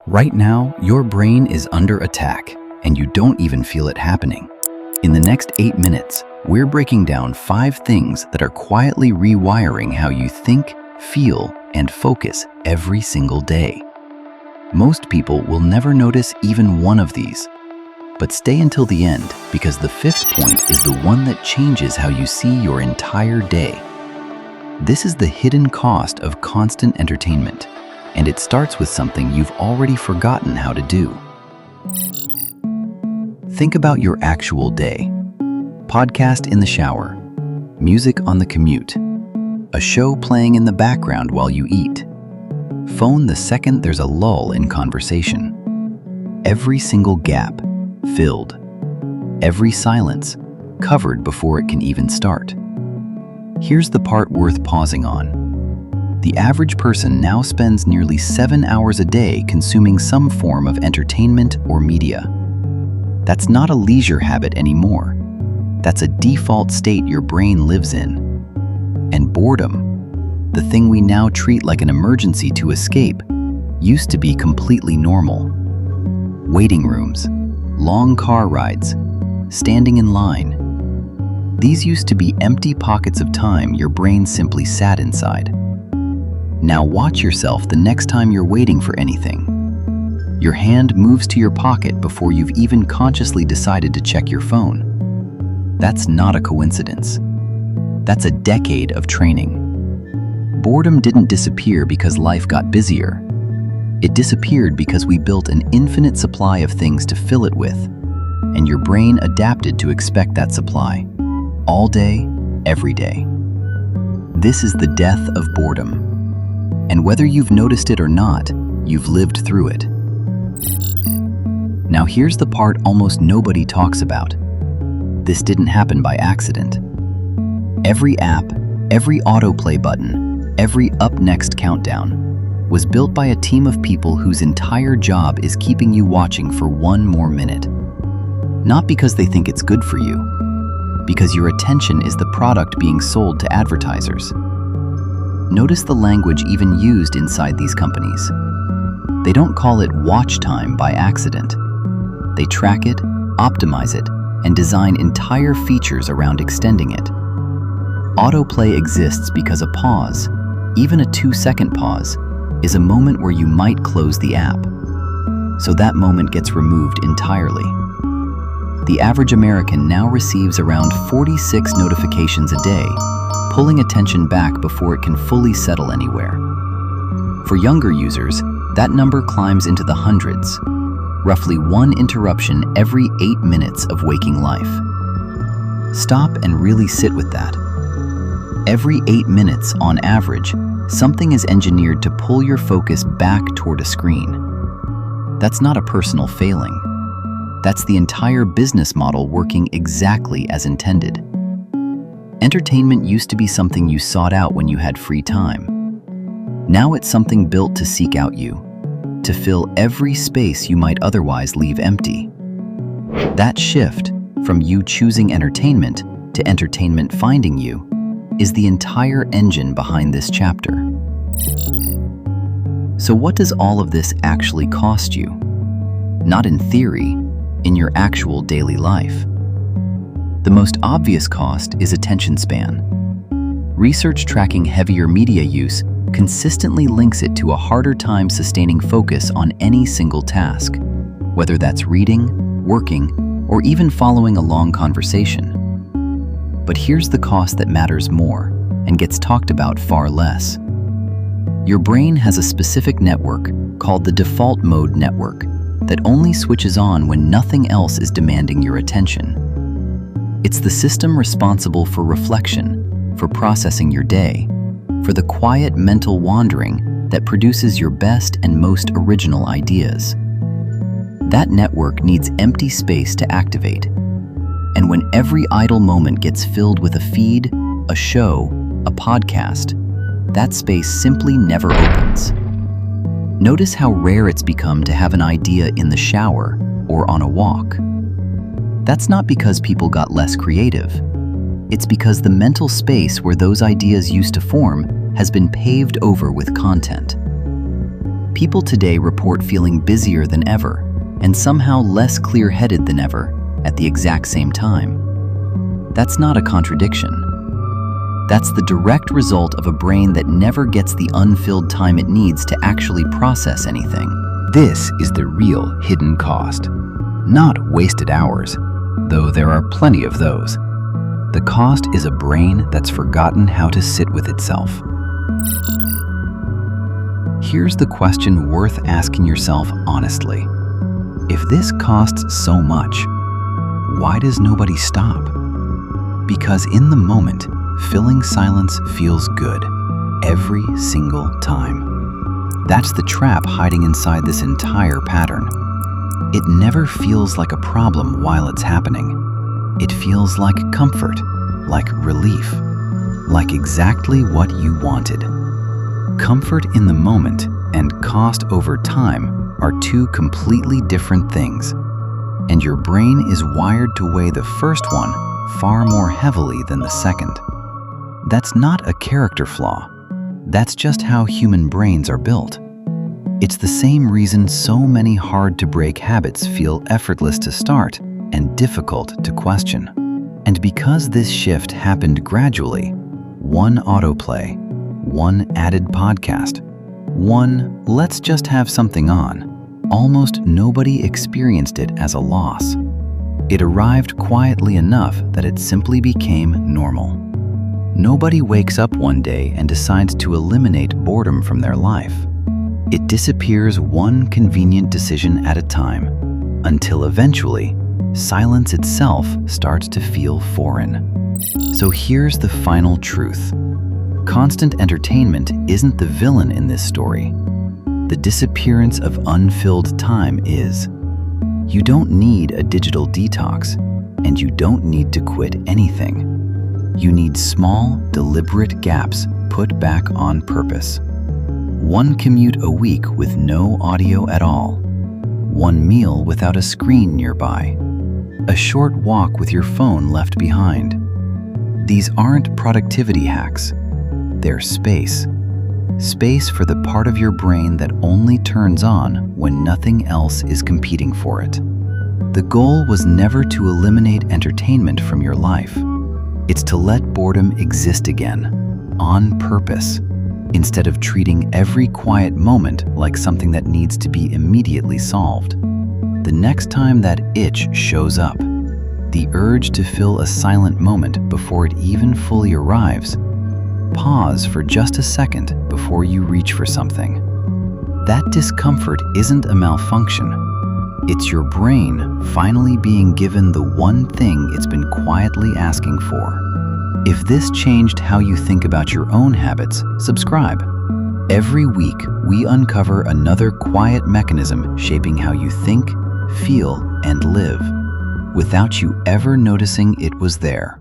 Right now, your brain is under attack, and you don't even feel it happening. In the next 8 minutes, we're breaking down 5 things that are quietly rewiring how you think, feel, and focus every single day. Most people will never notice even one of these. But stay until the end, because the 5th point is the one that changes how you see your entire day. This is the hidden cost of constant entertainment, and it starts with something you've already forgotten how to do. Think about your actual day. Podcast in the shower, music on the commute, a show playing in the background while you eat, phone the second there's a lull in conversation. Every single gap filled, every silence covered before it can even start. Here's the part worth pausing on. The average person now spends nearly 7 hours a day consuming some form of entertainment or media. That's not a leisure habit anymore. That's a default state your brain lives in. And boredom, the thing we now treat like an emergency to escape, used to be completely normal. Waiting rooms, long car rides, standing in line. These used to be empty pockets of time your brain simply sat inside. Now watch yourself the next time you're waiting for anything. Your hand moves to your pocket before you've even consciously decided to check your phone. That's not a coincidence. That's a decade of training. Boredom didn't disappear because life got busier. It disappeared because we built an infinite supply of things to fill it with, and your brain adapted to expect that supply, all day, every day. This is the death of boredom. And whether you've noticed it or not, you've lived through it. Now here's the part almost nobody talks about. This didn't happen by accident. Every app, every autoplay button, every up next countdown was built by a team of people whose entire job is keeping you watching for 1 more minute. Not because they think it's good for you, because your attention is the product being sold to advertisers. Notice the language even used inside these companies. They don't call it watch time by accident. They track it, optimize it, and design entire features around extending it. Autoplay exists because a pause, even a 2-second pause, is a moment where you might close the app. So that moment gets removed entirely. The average American now receives around 46 notifications a day, pulling attention back before it can fully settle anywhere. For younger users, that number climbs into the hundreds, roughly 1 interruption every 8 minutes of waking life. Stop and really sit with that. Every 8 minutes, on average, something is engineered to pull your focus back toward a screen. That's not a personal failing. That's the entire business model working exactly as intended. Entertainment used to be something you sought out when you had free time. Now it's something built to seek out you, to fill every space you might otherwise leave empty. That shift, from you choosing entertainment to entertainment finding you, is the entire engine behind this chapter. So what does all of this actually cost you? Not in theory, in your actual daily life. The most obvious cost is attention span. Research tracking heavier media use consistently links it to a harder time sustaining focus on any single task, whether that's reading, working, or even following a long conversation. But here's the cost that matters more and gets talked about far less. Your brain has a specific network called the default mode network that only switches on when nothing else is demanding your attention. It's the system responsible for reflection, for processing your day, for the quiet mental wandering that produces your best and most original ideas. That network needs empty space to activate. And when every idle moment gets filled with a feed, a show, a podcast, that space simply never opens. Notice how rare it's become to have an idea in the shower or on a walk. That's not because people got less creative. It's because the mental space where those ideas used to form has been paved over with content. People today report feeling busier than ever and somehow less clear-headed than ever at the exact same time. That's not a contradiction. That's the direct result of a brain that never gets the unfilled time it needs to actually process anything. This is the real hidden cost. Not wasted hours, though there are plenty of those. The cost is a brain that's forgotten how to sit with itself. Here's the question worth asking yourself honestly. If this costs so much, why does nobody stop? Because in the moment, filling silence feels good every single time. That's the trap hiding inside this entire pattern. It never feels like a problem while it's happening. It feels like comfort, like relief, like exactly what you wanted. Comfort in the moment and cost over time are two completely different things, and your brain is wired to weigh the first one far more heavily than the second. That's not a character flaw. That's just how human brains are built. It's the same reason so many hard-to-break habits feel effortless to start and difficult to question. And because this shift happened gradually, one autoplay, one added podcast, one let's just have something on, almost nobody experienced it as a loss. It arrived quietly enough that it simply became normal. Nobody wakes up one day and decides to eliminate boredom from their life. It disappears one convenient decision at a time, until eventually, silence itself starts to feel foreign. So here's the final truth. Constant entertainment isn't the villain in this story. The disappearance of unfilled time is. You don't need a digital detox, and you don't need to quit anything. You need small, deliberate gaps put back on purpose. One commute a week with no audio at all. One meal without a screen nearby. A short walk with your phone left behind. These aren't productivity hacks. They're space. Space for the part of your brain that only turns on when nothing else is competing for it. The goal was never to eliminate entertainment from your life. It's to let boredom exist again, on purpose, instead of treating every quiet moment like something that needs to be immediately solved. The next time that itch shows up, the urge to fill a silent moment before it even fully arrives, pause for just a second before you reach for something. That discomfort isn't a malfunction. It's your brain finally being given the one thing it's been quietly asking for. If this changed how you think about your own habits, subscribe. Every week, we uncover another quiet mechanism shaping how you think, feel, and live, without you ever noticing it was there.